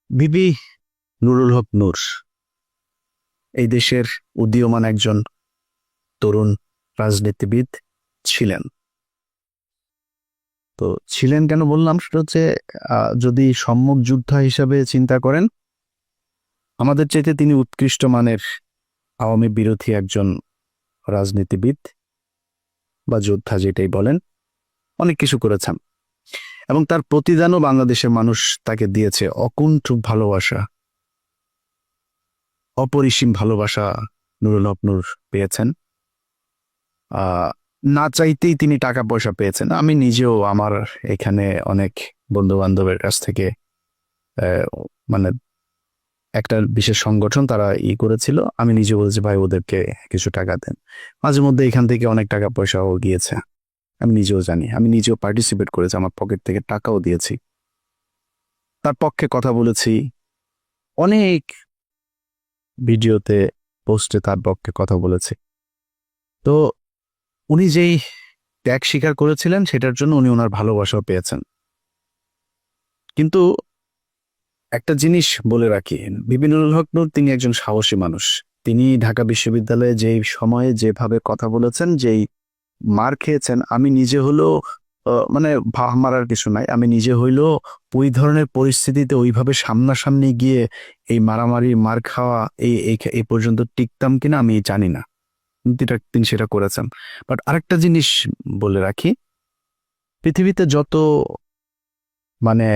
বিবি নুরুল হক নূর এই দেশের উদীয়মান একজন তরুণ রাজনীতিবিদ ছিলেন। তো ছিলেন কেন বললাম, সেটা হচ্ছে যদি সম্মুখ যোদ্ধা হিসাবে চিন্তা করেন, আমাদের চাইতে তিনি উৎকৃষ্ট মানের আওয়ামী বিরোধী একজন রাজনীতিবিদ বা যোদ্ধা, যেটাই বলেন, অনেক কিছু করেছেন এবং তার প্রতিদানও বাংলাদেশের মানুষ তাকে দিয়েছে। অকুণ্ঠ ভালোবাসা, অপরিসীম ভালোবাসা নুরুল হক নূর পেয়েছেন। আহ না চাইতেই তিনি টাকা পয়সা পেয়েছেন। আমি নিজেও আমার এখানে অনেক বন্ধু বান্ধবের কাছ থেকে আহ, মানে একটা বিশেষ সংগঠন তারা করেছিল, আমি নিজে বলেছি ভাই ওদেরকে কিছু টাকা দেন। মাঝে মধ্যে এখান থেকে অনেক টাকা পয়সাও গিয়েছে, আমি নিজেও জানি। আমি নিজেও পার্টিসিপেট করেছি, আমার পকেট থেকে টাকাও দিয়েছি, তার পক্ষে কথা বলেছি অনেক ভিডিওতে, পোস্টে তার পক্ষে কথা বলেছি। তো উনি যেই ত্যাগ স্বীকার করেছিলেন সেটার জন্য উনি ওনার ভালোবাসাও পেয়েছেন। কিন্তু একটা জিনিস বলে রাখি, বিবি নুরুল হক নূর তিনি একজন সাহসী মানুষ। তিনি ঢাকা বিশ্ববিদ্যালয়ে যেই সময়ে যেভাবে কথা বলেছেন, যেই মার খেয়েছেন, আমি নিজে হলেও মানে ভাব মারার কিছু নাই, আমি নিজে হইলেও ওই ধরনের পরিস্থিতিতে ওইভাবে সামনাসামনি গিয়ে এই মারামারি মার খাওয়া এই পর্যন্ত টিকতাম কিনা আমি জানি না, কিন্তু তিনি সেটা করেছেন। বাট আরেকটা জিনিস বলে রাখি, পৃথিবীতে যত মানে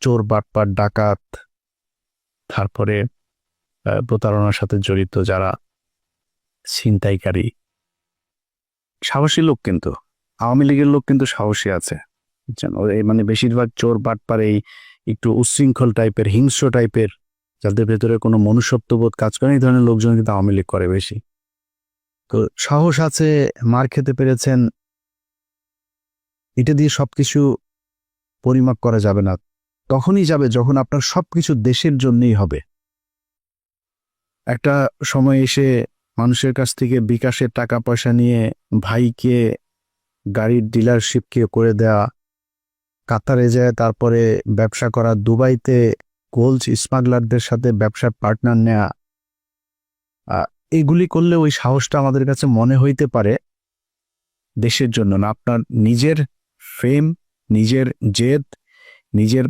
চোর বাটপার ডাকাত, তারপরে প্রতারণার সাথে জড়িত যারা ছিনতাইকারী, সাহসী লোক কিন্তু আওয়ামী লীগের লোক কিন্তু সাহসী আছে, বুঝছেন? এই মানে বেশিরভাগ চোর বাটপার এই একটু উচ্ছৃঙ্খল টাইপের, হিংস্র টাইপের, যাদের ভেতরে কোনো মনুষ্যত্ববোধ কাজ করে, এই ধরনের লোকজন কিন্তু আওয়ামী লীগ করে বেশি। তো সাহস আছে, মার খেতে পেরেছেন, এটা দিয়ে সবকিছু পরিমাপ করা যাবে না। তখনই যাবে যখন আপনার সবকিছু দেশের জন্যই হবে। একটা সময় এসে মানুষের কাছ থেকে বিকাশের টাকা পয়সা নিয়ে ভাইকে গাড়ির ডিলারশিপকে করে দেয়া, কাতারে যায় তারপরে ব্যবসা করা, দুবাইতে গোল্ড স্মাগলারদের সাথে ব্যবসার পার্টনার নেয়া, এইগুলি করলে ওই সাহসটা আমাদের কাছে মনে হইতে পারে দেশের জন্য না, আপনার নিজের ফেম, নিজের জেদ, নিজের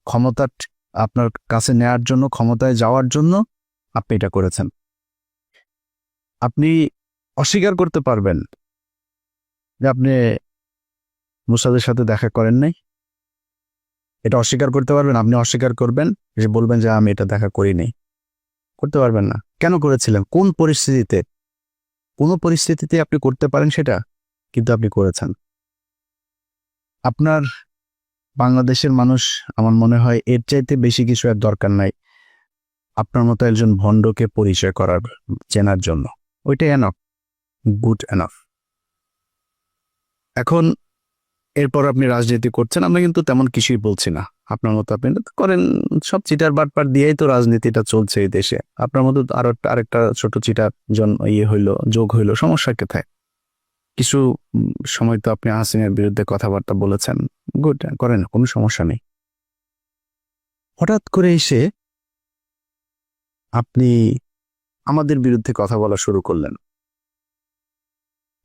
ক্ষমতা আপনার কাছে নেয়ার জন্য, ক্ষমতায় যাওয়ার জন্য আপনি এটা করেছেন। আপনি অস্বীকার করতে পারবেন যে আপনি মুসাদের সাথে দেখা করেন নাই, এটা অস্বীকার করতে পারবেন। আপনি অস্বীকার করবেন, যে বলবেন যে আমি এটা দেখা করি নাই, করতে পারবেন না। কেন করেছিলেন, কোন পরিস্থিতিতে? কোনো পরিস্থিতিতে আপনি করতে পারেন সেটা, কিন্তু আপনি করেছেন। আপনার বাংলাদেশের মানুষ, আমার মনে হয় এর চাইতে বেশি কিছু আর দরকার নাই আপনার মতো একজন ভণ্ডকে পরিচয় করার, চেনার জন্য। ওইটাই এনাফ, গুড এনাফ। এখন এরপর আপনি রাজনীতি করছেন, আমরা কিন্তু তেমন কিছুই বলছি না। আপনার মতো আপনি করেন, সব চিটার বাটপার দিয়েই তো রাজনীতিটা চলছে এই দেশে। আপনার মতো আরো আরেকটা ছোট চিটার হইলো, যোগ হইলো, সমস্যা কোথায়? কিছু সময় তো আপনি হাসিনের বিরুদ্ধে কথাবার্তা বলেছেন, গুড, করেন, কোনো সমস্যা নেই। হঠাৎ করে এসে আপনি আমাদের বিরুদ্ধে কথা বলা শুরু করলেন।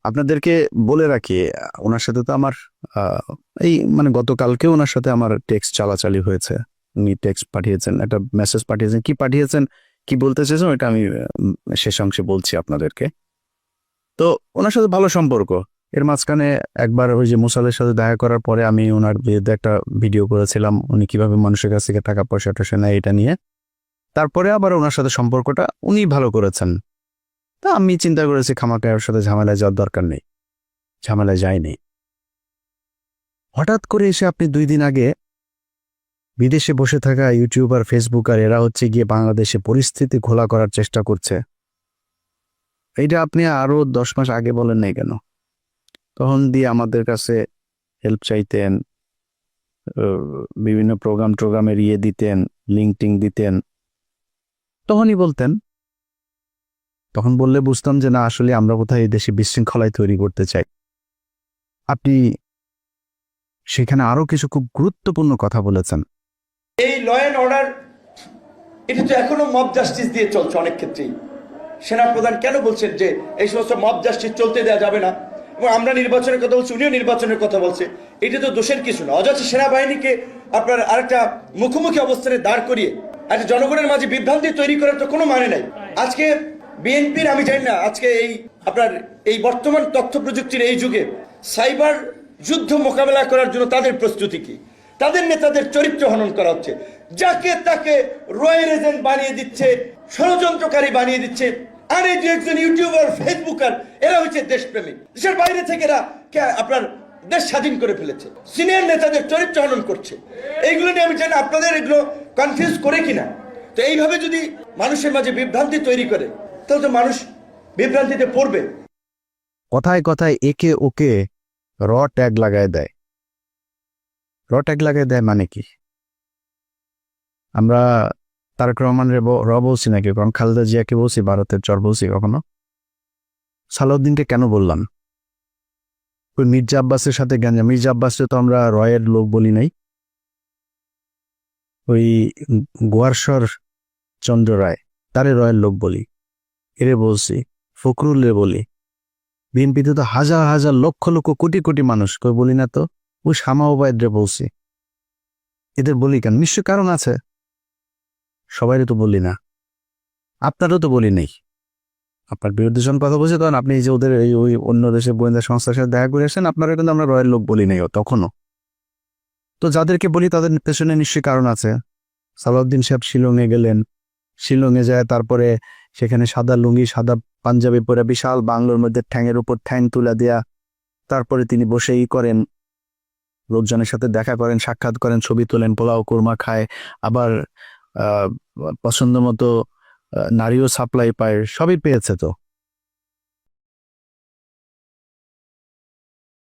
আপনাদেরকে বলে রাখি, ওনার সাথে তো আমার এই মানে গতকালকে ওনার সাথে আমার টেক্সট চালাচালি হয়েছে। উনি টেক্সট পাঠিয়েছেন, একটা মেসেজ পাঠিয়েছেন, কি পাঠিয়েছেন, কি বলতে চেয়েছেন, ওইটা আমি শেষ অংশে বলছি আপনাদেরকে। তো ওনার সাথে ভালো সম্পর্ক। এর মাঝখানে একবার ওই যে মুসাদের সাথে দেখা করার পরে আমি ওনার বিরুদ্ধে একটা ভিডিও করেছিলাম, উনি কিভাবে মানুষের কাছ থেকে টাকা পয়সা টয়সা নেয় এটা নিয়ে। তারপরে আবার ওনার সাথে সম্পর্কটা উনি ভালো করেছেন। তা আমি চিন্তা করেছি খামাকা ওর সাথে ঝামেলায় যাওয়ার দরকার নেই, ঝামেলায় যায়নি। হঠাৎ করে এসে আপনি 2 দিন আগে বিদেশে বসে থাকা ইউটিউবার, ফেসবুকার, এরা হচ্ছে গিয়ে বাংলাদেশে পরিস্থিতি ঘোলা করার চেষ্টা করছে, এইটা আপনি আরো 10 মাস আগে বলেন নাই কেন? তখন দিয়ে আমাদের কাছে হেল্প চাইতেন, বিভিন্ন প্রোগ্রামের দিতেন, লিঙ্ক দিতেন, তখনই বলতেন। তখন বললে বুঝতাম যে না, আসলে আমরা কোথায় এই দেশে বিশৃঙ্খলায় তৈরি করতে চাই। আপনি সেখানে আরো কিছু খুব গুরুত্বপূর্ণ কথা বলেছেন। এই ল অ্যান্ড অর্ডার এটা তো এখনো মব জাস্টিস দিয়ে চলছে অনেক ক্ষেত্রেই। সেনাপ্রধান কেন বলছেন যে এই সমস্ত মব জাস্টিস চলতে দেওয়া যাবে না, এবং আমরা নির্বাচনের কথা বলছি, উনিও নির্বাচনের কথা বলছে। এটা তো দোষের কিছু না। অযথা সেনাবাহিনীকে আপনার আরেকটা মুখোমুখি অবস্থানে দাঁড় করিয়ে একটা জনগণের মাঝে বিভ্রান্তি তৈরি করার তো কোনো মানে নাই। আজকে বিএনপির, আমি জানি না আজকে এই আপনার এই বর্তমান তথ্য প্রযুক্তির এই যুগে সাইবার যুদ্ধ মোকাবেলা করার জন্য তাদের প্রস্তুতি কি? তাদের নেতাদের চরিত্র হনন করা হচ্ছে, যাকে তাকে রয়্যাল এজেন্ট বানিয়ে দিচ্ছে, ষড়যন্ত্রকারী বানিয়ে দিচ্ছে। আর এই যে একজন ইউটিউবার, ফেসবুকার, এরা হচ্ছে দেশপ্রেমিক। দেশের বাইরে থেকে এরা আপনার দেশ স্বাধীন করে ফেলেছে, সিনিয়র নেতাদের চরিত্র হনন করছে। এইগুলো নিয়ে আমি জানি আপনাদের এগুলো কনফিউজ করে কিনা। তো এইভাবে যদি মানুষের মাঝে বিভ্রান্তি তৈরি করে, তাহলে তো মানুষ বিভ্রান্তিতে পড়বে। কথায় কথায় একে ওকে র ট্যাগ লাগায় দেয়। র ট্যাগ লাগায় দেয় মানে কি? আমরা তারেক রহমানের বলছি নাকি, কারণ খালেদা জিয়াকে বলছি ভারতের চর বলছি কখনো? সালাউদ্দিনকে কেন বললাম? ওই মির্জা আব্বাসের সাথে গাঞ্জা, মির্জা আব্বাসকে তো আমরা রয়ের লোক বলি নাই। ওই গোয়ারশর চন্দ্র রায়, তারে রয়ের লোক বলি, এরে বলছি। ফখরুলরে বলি। বিএনপিতে তো হাজার হাজার লক্ষ লক্ষ কোটি কোটি মানুষ, কই বলি না তো? ওই শামা ওবায়দরে বলছি। এদের বলি কেন? নিশ্চয় কারণ আছে। সবাইরে তো বলি না, আপনারও তো বলি নেই। আপনার বিরুদ্ধে যখন কথা বলছে তখন আপনি যে ওদের ওই অন্য দেশের গোয়েন্দা সংস্থার সাথে দেখা করে আসেন, আপনারা কিন্তু আমরা রয়ের লোক বলি নাই তখনও। তো যাদেরকে বলি তাদের পেছনে নিশ্চয়ই কারণ আছে। সালাউদ্দিন সাহেব শিলংয়ে গেলেন, শিলংয়ে যায় তারপরে সেখানে সাদা লুঙ্গি সাদা পাঞ্জাবি পরে বিশাল বাংলোর মধ্যে ঠ্যাংয়ের উপর ঠ্যাং তুলে দেয়া, তারপরে তিনি বসেই করেন, লোকজনের সাথে দেখা করেন, সাক্ষাৎ করেন, ছবি তোলেন, পোলাও কোরমা খায়, আবার পছন্দ মতো নারীও সাপ্লাই পায়, সবই পেয়েছে তো।